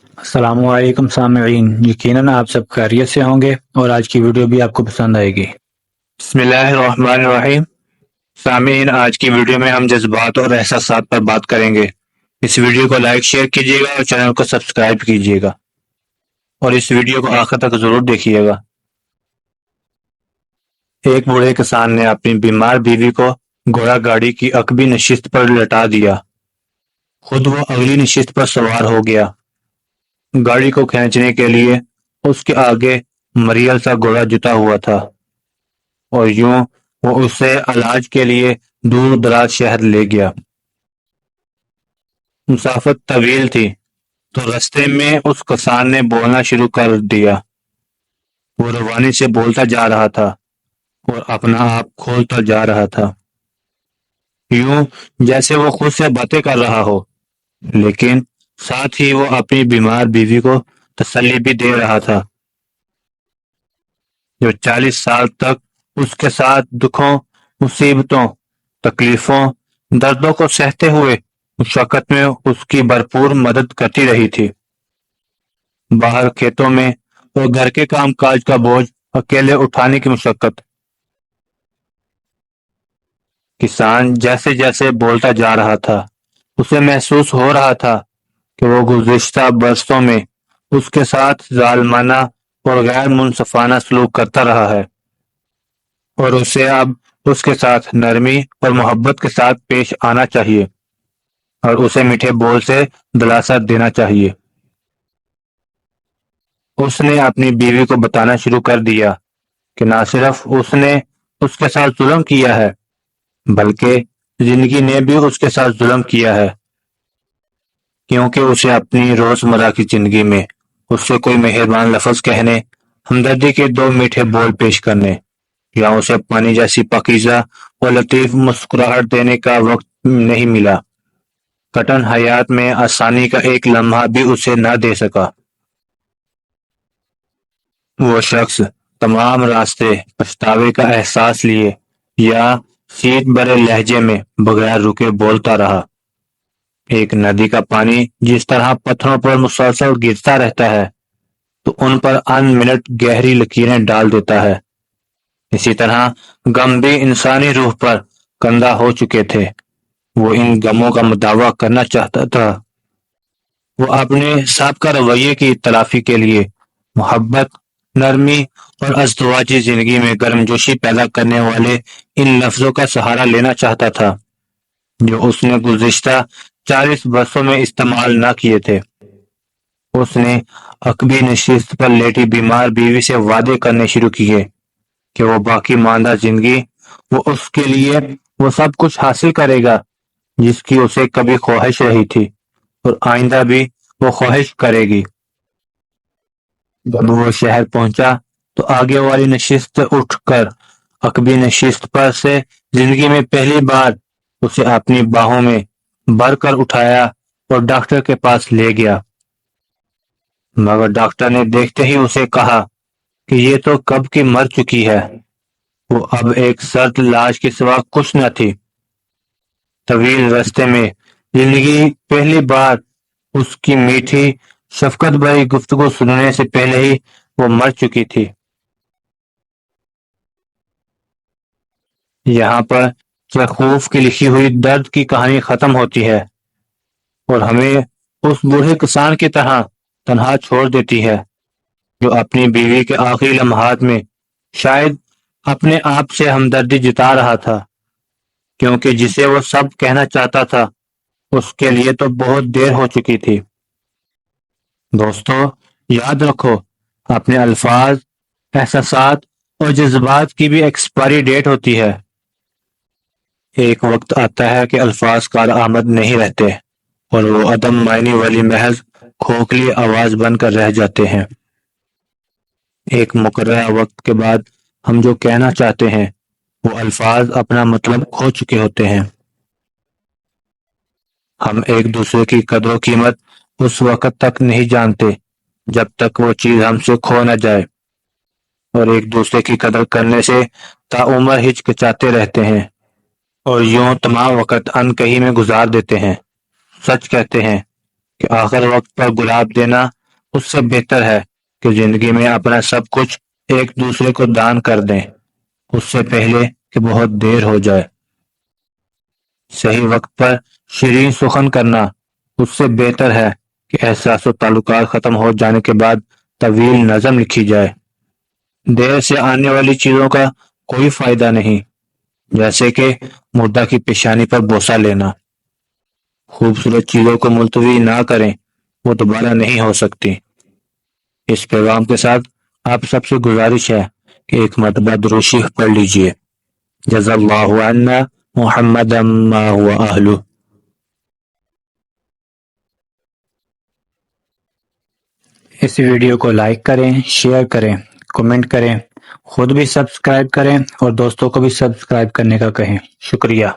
السلام علیکم سامعین، یقیناً آپ سب خیریت سے ہوں گے اور آج کی ویڈیو بھی آپ کو پسند آئے گی۔ بسم اللہ الرحمن الرحیم۔ سامعین، آج کی ویڈیو میں ہم جذبات اور احساسات پر بات کریں گے۔ اس ویڈیو کو لائک شیئر کیجیے گا اور چینل کو سبسکرائب کیجیے گا اور اس ویڈیو کو آخر تک ضرور دیکھیے گا۔ ایک بوڑھے کسان نے اپنی بیمار بیوی کو گھوڑا گاڑی کی عقبی نشست پر لٹا دیا۔ خود وہ اگلی نشست پر سوار ہو گیا۔ گاڑی کو کھینچنے کے لیے اس کے آگے مریل سا گھوڑا جتا ہوا تھا اور یوں وہ اسے علاج کے لیے دور دراز شہر لے گیا۔ مسافت طویل تھی تو رستے میں اس کسان نے بولنا شروع کر دیا۔ وہ روانی سے بولتا جا رہا تھا اور اپنا آپ کھولتا جا رہا تھا، یوں جیسے وہ خود سے باتیں کر رہا ہو، لیکن ساتھ ہی وہ اپنی بیمار بیوی کو تسلی بھی دے رہا تھا، جو 40 سال تک اس کے ساتھ دکھوں، مصیبتوں، تکلیفوں، دردوں کو سہتے ہوئے مشقت میں اس کی بھرپور مدد کرتی رہی تھی۔ باہر کھیتوں میں اور گھر کے کام کاج کا بوجھ اکیلے اٹھانے کی مشقت۔ کسان جیسے جیسے بولتا جا رہا تھا، اسے محسوس ہو رہا تھا کہ وہ گزشتہ برسوں میں اس کے ساتھ ظالمانہ اور غیر منصفانہ سلوک کرتا رہا ہے، اور اسے اب اس کے ساتھ نرمی اور محبت کے ساتھ پیش آنا چاہیے اور اسے میٹھے بول سے دلاسا دینا چاہیے۔ اس نے اپنی بیوی کو بتانا شروع کر دیا کہ نہ صرف اس نے اس کے ساتھ ظلم کیا ہے، بلکہ زندگی نے بھی اس کے ساتھ ظلم کیا ہے، کیونکہ اسے اپنی روزمرہ کی زندگی میں اس سے کوئی مہربان لفظ کہنے، ہمدردی کے دو میٹھے بول پیش کرنے یا اسے پانی جیسی پاکیزہ اور لطیف مسکراہٹ دینے کا وقت نہیں ملا۔ کٹن حیات میں آسانی کا ایک لمحہ بھی اسے نہ دے سکا۔ وہ شخص تمام راستے پچھتاوے کا احساس لیے یا سیت بھرے لہجے میں بغیر رکے بولتا رہا۔ ایک ندی کا پانی جس طرح پتھروں پر مسلسل گرتا رہتا ہے تو ان پر ان منٹ گہری لکیریں ڈال دیتا ہے، اسی طرح غم بھی انسانی روح پر کندہ ہو چکے تھے۔ وہ ان غموں کا مداوع کرنا چاہتا تھا۔ وہ اپنے سابقہ رویے کی تلافی کے لیے محبت، نرمی اور ازدواجی زندگی میں گرمجوشی پیدا کرنے والے ان لفظوں کا سہارا لینا چاہتا تھا جو اس نے گزشتہ 40 برسوں میں استعمال نہ کیے تھے۔ اس نے عقبی نشست پر لیٹی بیمار بیوی سے وعدے کرنے شروع کیے کہ وہ باقی ماندہ زندگی وہ اس کے لیے وہ سب کچھ حاصل کرے گا جس کی اسے کبھی خواہش رہی تھی اور آئندہ بھی وہ خواہش کرے گی۔ جب وہ شہر پہنچا تو آگے والی نشست اٹھ کر عقبی نشست پر سے زندگی میں پہلی بار اسے اپنی باہوں میں بھر کر اٹھایا اور ڈاکٹر کے پاس لے گیا، مگر ڈاکٹر نے دیکھتے ہی اسے کہا کہ یہ تو کب کی مر چکی ہے۔ وہ اب ایک سرد لاش کے سوا کچھ نہ تھی۔ طویل رستے میں زندگی پہلی بار اس کی میٹھی شفقت بھری گفتگو سننے سے پہلے ہی وہ مر چکی تھی۔ یہاں پر چیخوف کی لکھی ہوئی درد کی کہانی ختم ہوتی ہے اور ہمیں اس بوڑھے کسان کی طرح تنہا چھوڑ دیتی ہے جو اپنی بیوی کے آخری لمحات میں شاید اپنے آپ سے ہمدردی جتا رہا تھا، کیونکہ جسے وہ سب کہنا چاہتا تھا اس کے لیے تو بہت دیر ہو چکی تھی۔ دوستو، یاد رکھو، اپنے الفاظ، احساسات اور جذبات کی بھی ایکسپائری ڈیٹ ہوتی ہے۔ ایک وقت آتا ہے کہ الفاظ کارآمد نہیں رہتے اور وہ عدم معنی والی محض کھوکھلی آواز بن کر رہ جاتے ہیں۔ ایک مقررہ وقت کے بعد ہم جو کہنا چاہتے ہیں وہ الفاظ اپنا مطلب کھو چکے ہوتے ہیں۔ ہم ایک دوسرے کی قدر و قیمت اس وقت تک نہیں جانتے جب تک وہ چیز ہم سے کھو نہ جائے، اور ایک دوسرے کی قدر کرنے سے تاعمر ہچکچاتے رہتے ہیں اور یوں تمام وقت ان کہی میں گزار دیتے ہیں۔ سچ کہتے ہیں کہ آخر وقت پر گلاب دینا اس سے بہتر ہے کہ زندگی میں اپنا سب کچھ ایک دوسرے کو دان کر دیں، اس سے پہلے کہ بہت دیر ہو جائے۔ صحیح وقت پر شیرین سخن کرنا اس سے بہتر ہے کہ احساس و تعلقات ختم ہو جانے کے بعد طویل نظم لکھی جائے۔ دیر سے آنے والی چیزوں کا کوئی فائدہ نہیں، جیسے کہ مردہ کی پیشانی پر بوسہ لینا۔ خوبصورت چیزوں کو ملتوی نہ کریں، وہ دوبارہ نہیں ہو سکتی۔ اس پیغام کے ساتھ آپ سب سے گزارش ہے کہ ایک مرتبہ درود شریف پڑھ لیجئے۔ جزا اللہ عنا محمد ما هو اہلہ۔ اس ویڈیو کو لائک کریں، شیئر کریں، کمنٹ کریں، خود بھی سبسکرائب کریں اور دوستوں کو بھی سبسکرائب کرنے کا کہیں۔ شکریہ۔